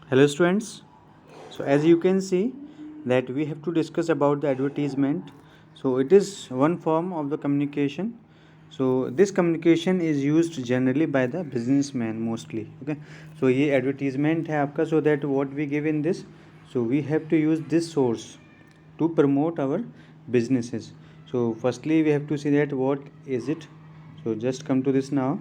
Hello students. So as you can see that we have to discuss about the advertisement. So it is one form of the communication. So this communication is used generally by the businessman mostly. Okay. So ये advertisement है आपका, so that what we give in this. So we have to use this source to promote our businesses. So firstly we have to see that what is it. So just come to this now.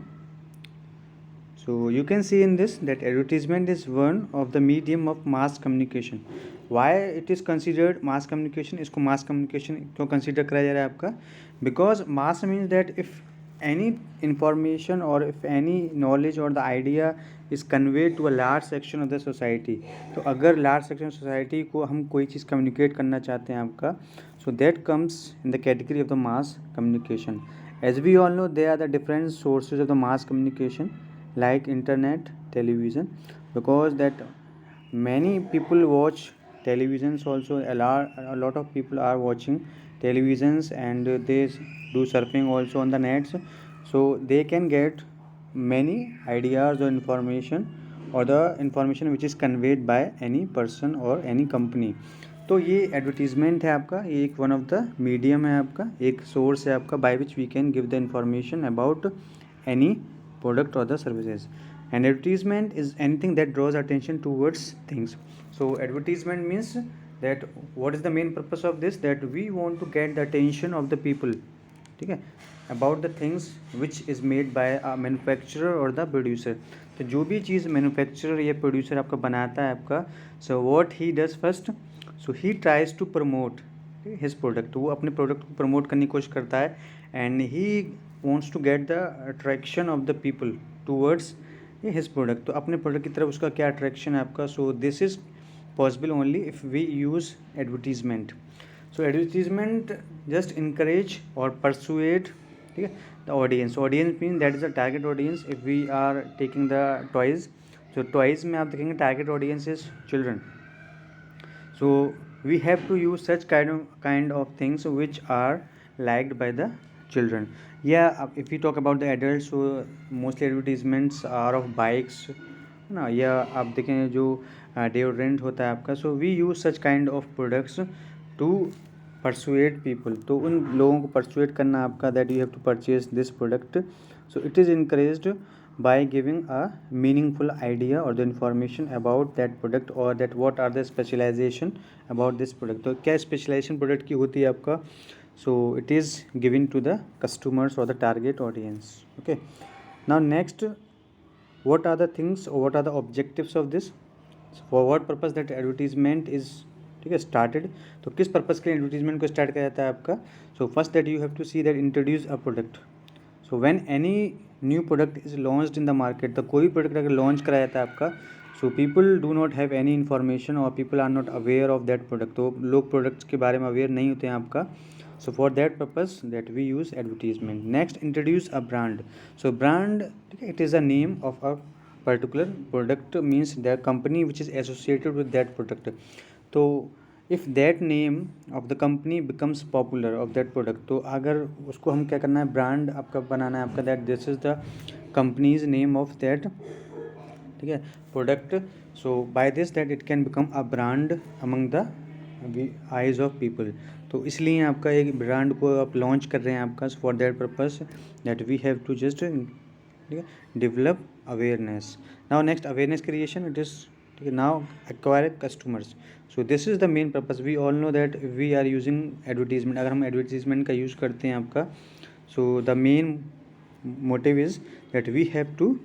So you can see in this that advertisement is one of the medium of mass communication. Why it is considered mass communication? इसको mass communication क्यों consider करा जा रहा है आपका? Because mass means that if any information or if any knowledge or the idea is conveyed to a large section of the society, तो अगर large section of society को हम कोई चीज़ communicate करना चाहते हैं आपका, so that comes in the category of the mass communication. As we all know, there are the different sources of the mass communication like internet, television, because that many people watch televisions also. A lot of people are watching televisions and they do surfing also on the nets, so they can get many ideas or information or the information which is conveyed by any person or any company. तो ये advertisement है आपका, ये एक one of the medium है आपका, एक source है आपका by which we can give the information about any product or the services. And advertisement is anything that draws attention towards things. So advertisement means that what is the main purpose of this, that we want to get the attention of the people, ठीक है, about the things which is made by a manufacturer or the producer. तो जो भी चीज़ manufacturer या producer आपका बनाता है आपका, so what he does first, so he tries to promote his product. वो अपने प्रोडक्ट को प्रमोट करने की कोशिश करता है and he wants to get the attraction of the people towards his product. तो अपने प्रोडक्ट की तरफ उसका क्या अट्रैक्शन है आपका, so this is possible only if we use advertisement. So advertisement just encourage or persuade, ठीक है, the audience. Audience means that is the target audience. If we are taking the toys, so toys में आप देखेंगे target audience is children. So we have to use such kind of things which are liked by the children. Yeah, if we talk about the adults, so mostly advertisements are of bikes ना, या आप देखें जो deodorant होता है आपका, so we use such kind of products to persuade people. तो उन लोगों को persuade करना आपका that you have to purchase this product. So it is encouraged by giving a meaningful idea or the information about that product or that what are the specialization about this product. तो क्या specialization product की होती है आपका, so it is given to the customers or the target audience. Okay, now next, what are the things or what are the objectives of this, so for what purpose that advertisement is, ठीक है, started. तो किस purpose के लिए advertisement को start किया जाता है आपका, so first that you have to see that introduce a product. So when any new product is launched in the market, तो कोई प्रोडक्ट अगर लॉन्च कराया जाता है आपका, so people do not have any information और people are not aware of that product. तो लोग प्रोडक्ट्स के बारे में अवेयर नहीं होते हैं आपका. So for that purpose that we use advertisement. Next, introduce a brand. So brand, it is a name of a particular product, means the company which is associated with that product. तो if that name of the company becomes popular of that product, तो अगर उसको हम क्या करना है, brand आपका बनाना है आपका, that this is the company's name of that, ठीक है, product. So by this that it can become a brand among the eyes of people. तो इसलिए आपका एक ब्रांड को आप लॉन्च कर रहे हैं आपका, for that purpose that we have to just, ठीक है, develop awareness. Now next, awareness creation, it is, ठीक है, now acquire customers. So this is the main purpose. We all know that we are using advertisement, अगर हम advertisement का use करते हैं आपका, so the main motive is that we have to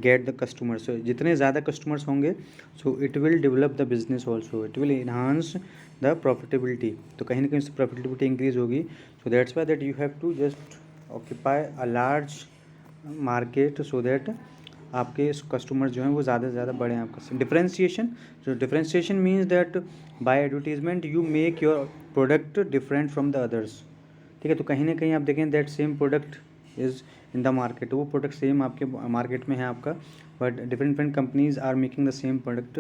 get the customers. जितने ज़्यादा customers होंगे, so it will develop the business also, it will enhance the profitability. तो कहीं ना कहीं उससे प्रॉफिटेबिलिटी इंक्रीज होगी. So that's why that you have to just occupy a large market, so that आपके कस्टमर्स जो हैं वो ज़्यादा से ज़्यादा बढ़े आपका. डिफ्रेंशिएशन, जो differentiation means that by advertisement you make your product different from the others, ठीक है. तो कहीं ना कहीं आप देखें that same product is in the market, वो प्रोडक्ट सेम आपके मार्केट में है आपका, but different companies are making the same product,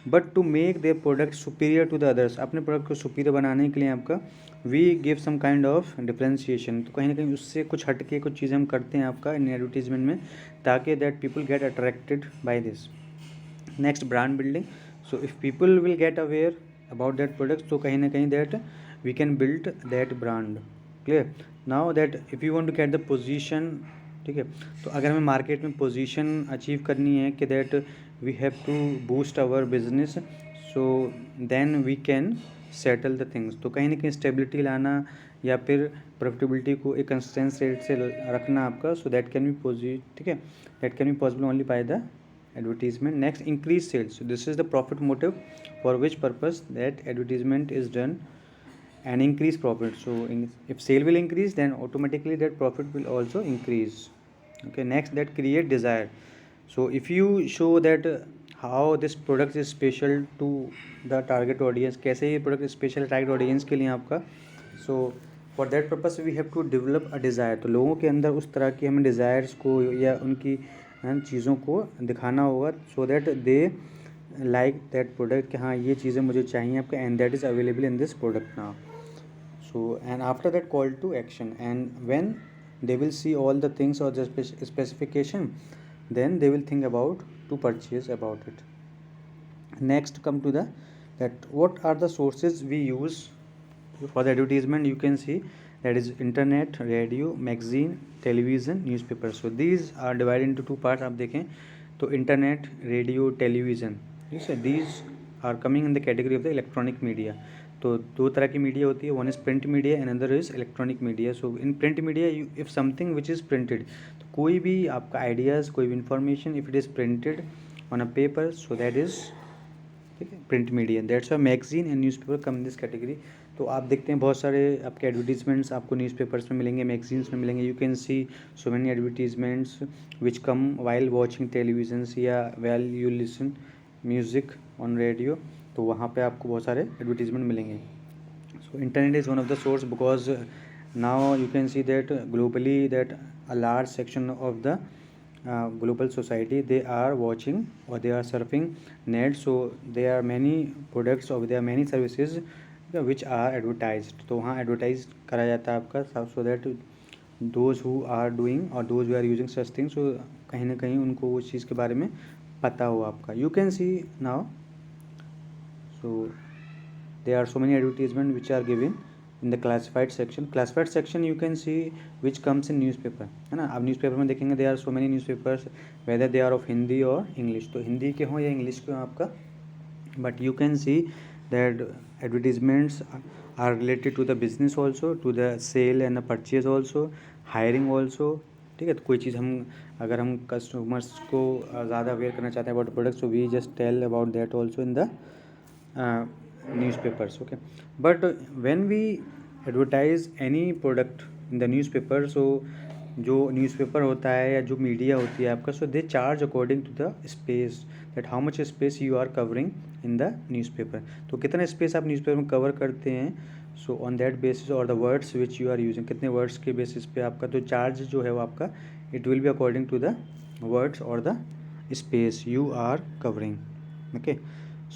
but to make their product superior to the others, अपने प्रोडक्ट को सुपीरियर बनाने के लिए आपका we give some kind of differentiation. तो कहीं ना कहीं उससे कुछ हटके कुछ चीज़ें हम करते हैं आपका इन एडवर्टीजमेंट में, ताकि that people get attracted by this. Next, brand building. So if people will get aware about that product, so kahin na kahin that we can build that brand. Clear? Now that if you want to get the position, ठीक है, तो अगर हमें market में position achieve करनी है कि that we have to boost our business, so then we can settle the things. तो कहीं ना कहीं स्टेबिलिटी लाना या फिर प्रॉफिटेबिलिटी को एक कंसिस्टेंट रेट से रखना आपका, सो दैट कैन बी ठीक है, that can be possible only by the advertisement. Next, increase sales. So this is the profit motive for which purpose that advertisement is done, and increase profit. So if sale will increase, then automatically that profit will also increase. Okay, next, that create desire. So if you show that how this product is special to the target audience, कैसे ये product special target audience के लिए आपका, so for that purpose we have to develop a desire. तो लोगों के अंदर उस तरह की हमें desires को या उनकी चीज़ों को दिखाना होगा, so that they like that product कि हाँ ये चीज़ें मुझे चाहिए आपका, and that is available in this product now. So and after that call to action, and when they will see all the things or the specification, then they will think about to purchase about it. Next, come to the that what are the sources we use for the advertisement. You can see that is internet, radio, magazine, television, newspaper. So these are divided into two parts. आप देखें तो internet, radio, television, ठीक है, these are coming in the category of the electronic media. तो दो तरह की media होती है, one is print media and other is electronic media. So in print media if something which is printed, तो कोई भी आपका आइडियाज़, कोई भी information if it is printed on a paper, so that is ठीक है print media. That's a magazine and newspaper come this category. तो आप देखते हैं बहुत सारे आपके एडवर्टीजमेंट्स आपको न्यूज़पेपर्स में मिलेंगे, मैगजीन्स में मिलेंगे. You can see so many advertisements which come while watching televisions या well you listen music on radio. तो वहाँ पे आपको बहुत सारे एडवर्टीजमेंट मिलेंगे. So internet is one of the source because now you can see that globally that a large section of the global society they are watching or they are surfing net. So there are many products or there are many services which are advertised. तो वहाँ advertise करा जाता है आपका, so that those who are doing or those who are using such things, so कहीं ना कहीं उनको उस चीज़ के बारे में पता हो आपका. You can see now, so there are so many advertisement which are given in the classified section. Classified section you can see which comes in newspaper, है ना. आप न्यूज़पेपर में देखेंगे there are so many newspapers whether they are of Hindi और English. तो हिंदी के हों या इंग्लिश के हों आपका, but you can see that advertisements are related to the business also, to the sale and the purchase also, hiring also. ठीक है, तो कोई चीज़ हम अगर हम कस्टमर्स को ज़्यादा अवेयर करना चाहते हैं about product, so we just tell about that also in the newspapers. Okay, but when we advertise any product in the newspaper, so जो न्यूज़पेपर होता है या जो मीडिया होती है आपका, so they charge according to the space, that how much space you are covering in the newspaper. तो कितना स्पेस आप न्यूज़पेपर में कवर करते हैं, सो ऑन दैट बेसिस और the words which you are using, कितने वर्ड्स के basis पे आपका तो चार्ज जो है वो आपका it will be according to the words और the space you are covering. Okay,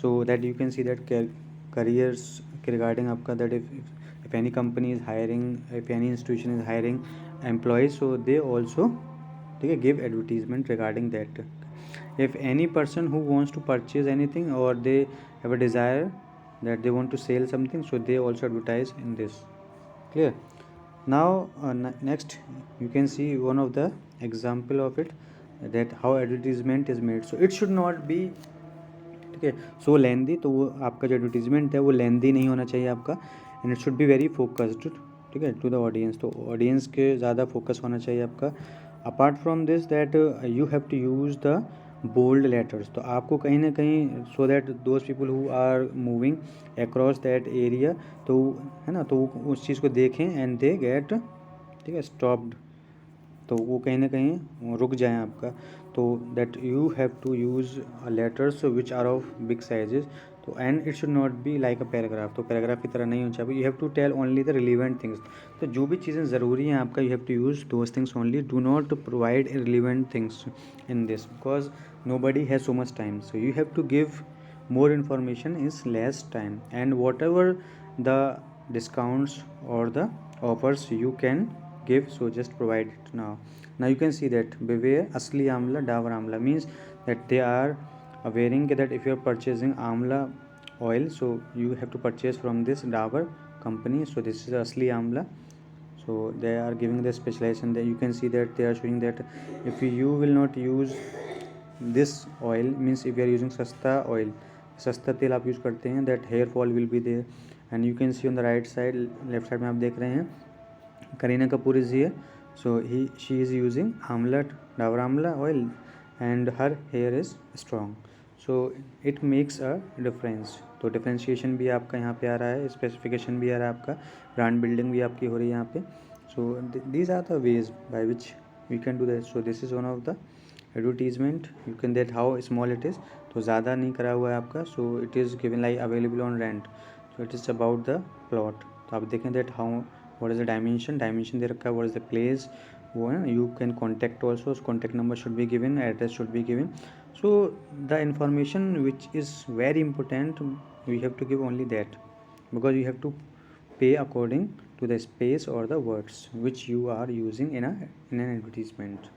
so that you can see that careers regarding आपका that if any company is hiring, if any institution is hiring employees, so they also ठीक है give advertisement regarding that. If any person who wants to purchase anything or they have a desire that they want to sell something, so they also advertise in this. Clear? Now next you can see one of the example of it, that how advertisement is made. So it should not be ठीक है सो लेंदी. तो वो आपका जो advertisement है वो लेंदी नहीं होना चाहिए आपका, and it should be very focused, ठीक है, टू द ऑडियंस. तो ऑडियंस के ज़्यादा फोकस होना चाहिए आपका. Apart from this that you have to use the bold letters. तो आपको कहीं ना कहीं so that those people who are moving across that area, तो है ना, तो उस चीज़ को देखें एंड दे गेट ठीक है स्टॉप्ड, तो वो कहीं ना कहीं रुक जाएं आपका. तो that you have to use letters which are of big sizes. तो and it should not be like a paragraph. तो पैराग्राफ की तरह नहीं होना चाहिए. You have to tell only the relevant things. तो जो भी चीज़ें ज़रूरी हैं आपका, you have to use those things only. Do not provide relevant things in this because nobody has so much time. So you have to give more information is less time, and whatever the discounts or the offers you can give, so just provide it. Now you can see that beware asli amla, dabur amla means that they are awareing that if you are purchasing amla oil, so you have to purchase from this Dabur company. So this is asli amla. So they are giving the specialization that you can see that they are showing that if you will not use this oil, means if you are using सस्ता oil, सस्ता तेल आप use करते हैं, that hair fall will be there. And you can see on the right side, left side में आप देख रहे हैं Kareena Kapoor is here. So she is using amla, Dabur amla oil, and her hair is strong. So it makes a difference. तो differentiation भी आपका यहाँ पे आ रहा है, स्पेसिफिकेशन भी आ रहा है आपका, ब्रांड बिल्डिंग भी आपकी हो रही है यहाँ पे. So these are the ways by which we can do that. So this is one of the advertisement. You can that how small it is. तो ज़्यादा नहीं करा हुआ है आपका. So it is given like available on rent. So it is about the plot. तो आप देखें that how what is the dimension दे रखा है, व्हाट इज़ द प्लेस, वो है. You can contact also, contact number should be given, address should be given. So the information which is very important, we have to give only that, because you have to pay according to the space or the words which you are using in an advertisement.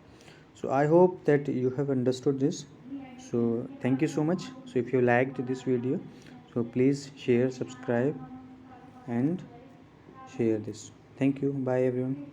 So I hope that you have understood this. So thank you so much. So if you liked this video, so please share, subscribe and share this. Thank you. Bye everyone.